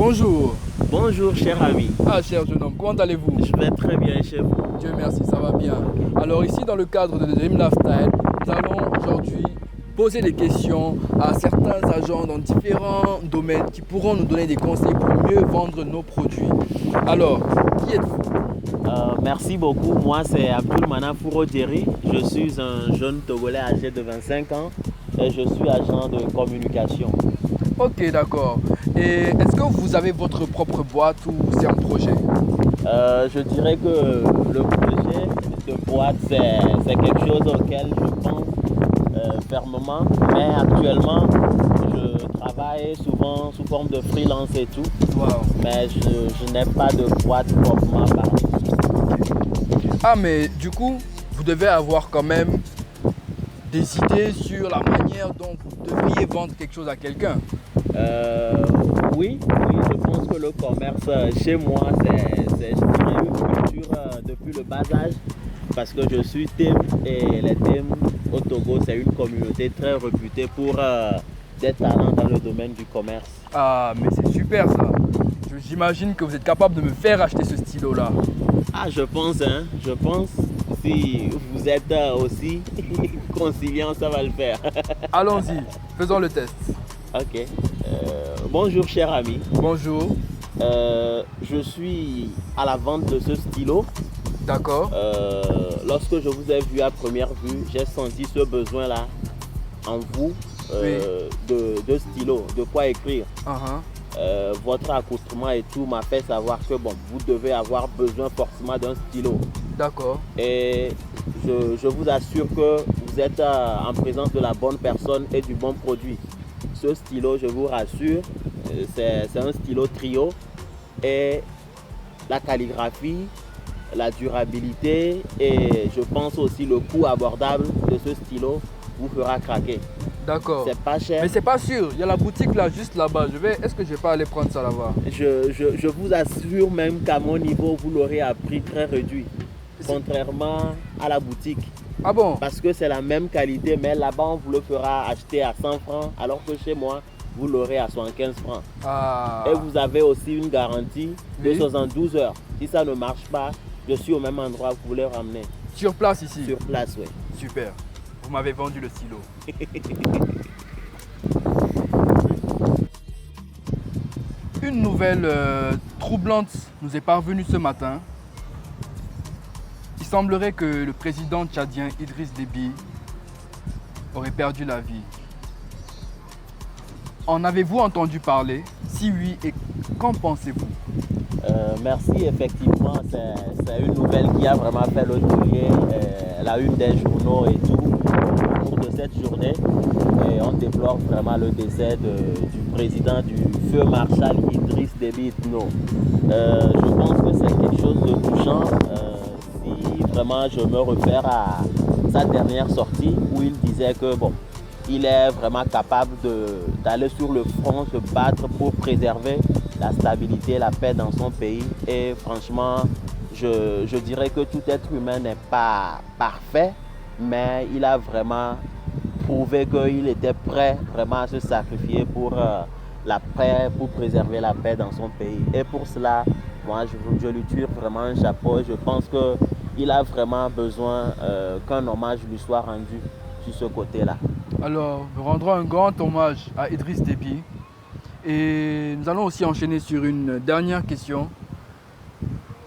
Bonjour. Bonjour cher ami. Ah cher jeune homme, comment allez-vous? Je vais très bien chez vous. Dieu merci, ça va bien. Alors ici dans le cadre de Dream Lifestyle, nous allons aujourd'hui poser des questions à certains agents dans différents domaines qui pourront nous donner des conseils pour mieux vendre nos produits. Alors, qui êtes-vous? Merci beaucoup. Moi c'est Abdul Manafouro Thierry. Je suis un jeune Togolais âgé de 25 ans et je suis agent de communication. Ok, d'accord. Et est-ce que vous avez votre propre boîte ou c'est un projet? Je dirais que le projet de boîte c'est quelque chose auquel je pense fermement, mais actuellement je travaille souvent sous forme de freelance et tout, Wow. mais je n'ai pas de boîte proprement parlée. Ah mais du coup, vous devez avoir quand même des idées sur la manière dont vous devriez vendre quelque chose à quelqu'un. Oui, je pense que le commerce chez moi, c'est je dirais, une culture depuis le bas âge parce que je suis Tim et les Tim au Togo, c'est une communauté très réputée pour des talents dans le domaine du commerce. Ah mais c'est super ça. J'imagine que vous êtes capable de me faire acheter ce stylo là. Ah, je pense, si vous êtes aussi conciliant, ça va le faire. Allons-y, faisons le test. Ok. Bonjour cher ami. Bonjour. Je suis à la vente de ce stylo. D'accord. Lorsque je vous ai vu à première vue, j'ai senti ce besoin-là en vous de stylo, de quoi écrire. Votre accoutrement et tout m'a fait savoir que bon, vous devez avoir besoin forcément d'un stylo. D'accord. Et je vous assure que vous êtes en présence de la bonne personne et du bon produit. Ce stylo, je vous rassure, c'est un stylo trio et la calligraphie, la durabilité et je pense aussi le coût abordable de ce stylo vous fera craquer. D'accord. C'est pas cher. Mais c'est pas sûr, il y a la boutique là, juste là-bas. Est-ce que je vais pas aller prendre ça là-bas? Je vous assure même qu'à mon niveau, vous l'aurez à prix très réduit. Contrairement à la boutique. Ah bon? Parce que c'est la même qualité, mais là-bas, on vous le fera acheter à 100 francs, alors que chez moi, vous l'aurez à 75 francs. Ah. Et vous avez aussi une garantie de Oui. 72 heures. Si ça ne marche pas, je suis au même endroit que vous le ramenez. Sur place ici? Sur place, oui. Super. Vous m'avez vendu le stylo. Une nouvelle troublante nous est parvenue ce matin. Il semblerait que le président tchadien Idriss Déby aurait perdu la vie. En avez-vous entendu parler? Si oui, et qu'en pensez-vous? Merci, effectivement, c'est une nouvelle qui a vraiment fait le tourner, la une des journaux et tout, au cours de cette journée. Et on déplore vraiment le décès du président du feu Marshal Idriss Déby Itno. Je pense que c'est quelque chose de touchant si vraiment je me réfère à sa dernière sortie où il disait que bon, il est vraiment capable d'aller sur le front, se battre pour préserver la stabilité, la paix dans son pays. Et franchement, je dirais que tout être humain n'est pas parfait, mais il a vraiment prouvé qu'il était prêt vraiment à se sacrifier pour la paix, pour préserver la paix dans son pays. Et pour cela, moi, je lui tire vraiment un chapeau et je pense qu'il a vraiment besoin qu'un hommage lui soit rendu sur ce côté-là. Alors, nous rendrons un grand hommage à Idriss Déby. Et nous allons aussi enchaîner sur une dernière question.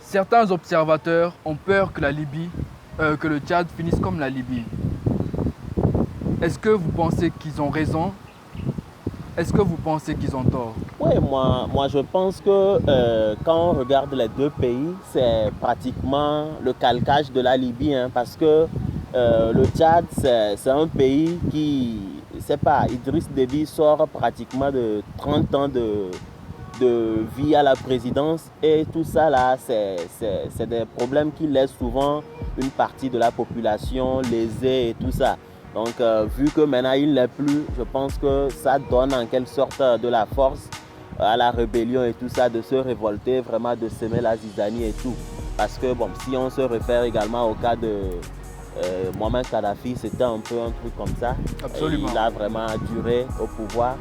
Certains observateurs ont peur que que le Tchad finisse comme la Libye. Est-ce que vous pensez qu'ils ont raison? Est-ce que vous pensez qu'ils ont tort? Oui, moi je pense que quand on regarde les deux pays, c'est pratiquement le calcage de la Libye, parce que le Tchad, c'est un pays qui, c'est pas, Idriss Déby sort pratiquement de 30 ans de vie à la présidence et tout ça là, c'est des problèmes qui laissent souvent une partie de la population lésée et tout ça. Donc vu que maintenant il n'est plus, je pense que ça donne en quelque sorte de la force à la rébellion et tout ça, de se révolter, vraiment de semer la zizanie et tout. Parce que bon, si on se réfère également au cas de Mohamed Kadhafi, c'était un peu un truc comme ça. Absolument. Et il a vraiment duré au pouvoir.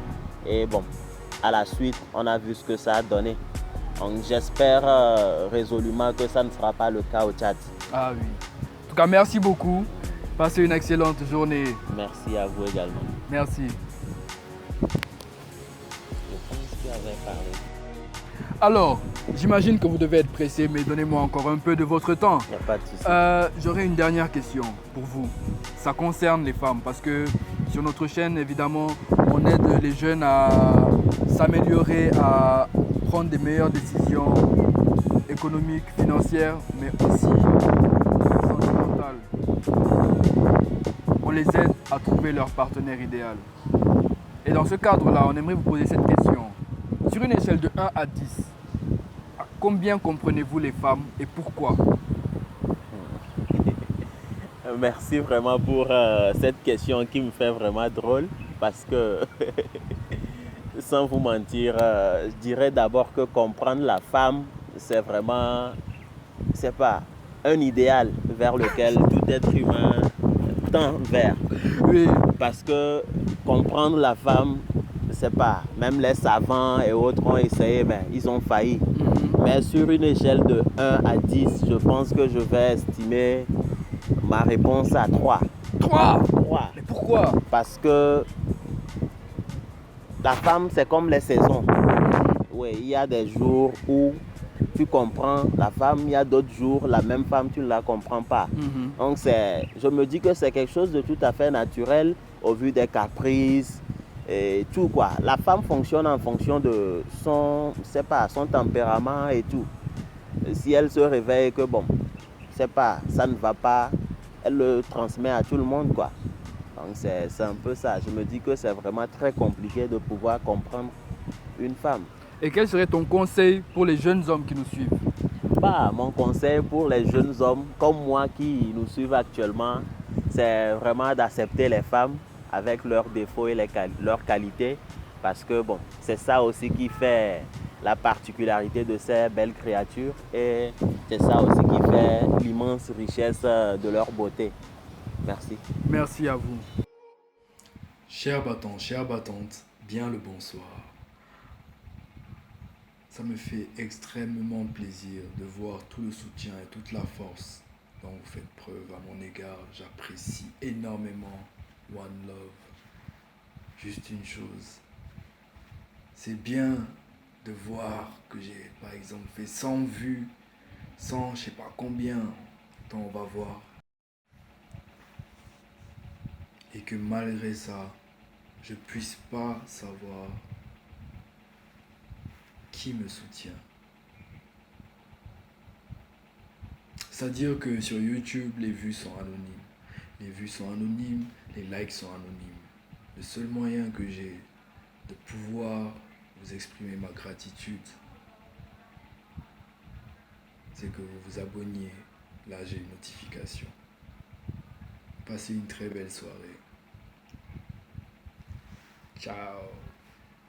Et bon, à la suite, on a vu ce que ça a donné. Donc j'espère résolument que ça ne sera pas le cas au Tchad. Ah oui. En tout cas, merci beaucoup. Passez une excellente journée. Merci à vous également. Merci. Je pense qu'il avait parlé. Alors, j'imagine que vous devez être pressé, mais donnez-moi encore un peu de votre temps. Il n'y a pas de souci. J'aurais une dernière question pour vous. Ça concerne les femmes parce que sur notre chaîne, évidemment, on aide les jeunes à s'améliorer, à prendre des meilleures décisions économiques, financières, mais aussi sentimentales. On les aide à trouver leur partenaire idéal. Et dans ce cadre-là, on aimerait vous poser cette question. Sur une échelle de 1 à 10, à combien comprenez-vous les femmes et pourquoi? Merci vraiment pour cette question qui me fait vraiment drôle parce que, sans vous mentir, je dirais d'abord que comprendre la femme, c'est vraiment, c'est pas un idéal vers lequel tout être humain tend vers. Oui. Parce que comprendre la femme, c'est pas, même les savants et autres ont essayé, mais ils ont failli. Mais sur une échelle de 1 à 10, je pense que je vais estimer ma réponse à 3. 3. 3. Mais pourquoi? Parce que la femme, c'est comme les saisons. Oui, il y a des jours où tu comprends la femme, il y a d'autres jours, la même femme, tu ne la comprends pas. Donc, je me dis que c'est quelque chose de tout à fait naturel au vu des caprices et tout quoi. La femme fonctionne en fonction de son, c'est pas, son tempérament et tout. Si elle se réveille que bon, c'est pas, ça ne va pas, elle le transmet à tout le monde quoi. Donc c'est un peu ça. Je me dis que c'est vraiment très compliqué de pouvoir comprendre une femme. Et quel serait ton conseil pour les jeunes hommes qui nous suivent? Bah, mon conseil pour les jeunes hommes comme moi qui nous suivent actuellement, c'est vraiment d'accepter les femmes avec leurs défauts et leurs qualités. Parce que bon, c'est ça aussi qui fait la particularité de ces belles créatures. Et c'est ça aussi qui fait l'immense richesse de leur beauté. Merci. Merci à vous. Chers battants, chères battantes, bien le bonsoir. Ça me fait extrêmement plaisir de voir tout le soutien et toute la force dont vous faites preuve à mon égard. J'apprécie énormément. One love. Juste une chose. C'est bien de voir que j'ai par exemple fait 100 vues, 100 je sais pas combien, dont on va voir. Et que malgré ça, je puisse pas savoir qui me soutient. C'est-à-dire que sur YouTube, les vues sont anonymes. Les vues sont anonymes, les likes sont anonymes. Le seul moyen que j'ai de pouvoir vous exprimer ma gratitude, c'est que vous vous abonniez. Là, j'ai une notification. Passez une très belle soirée. Ciao.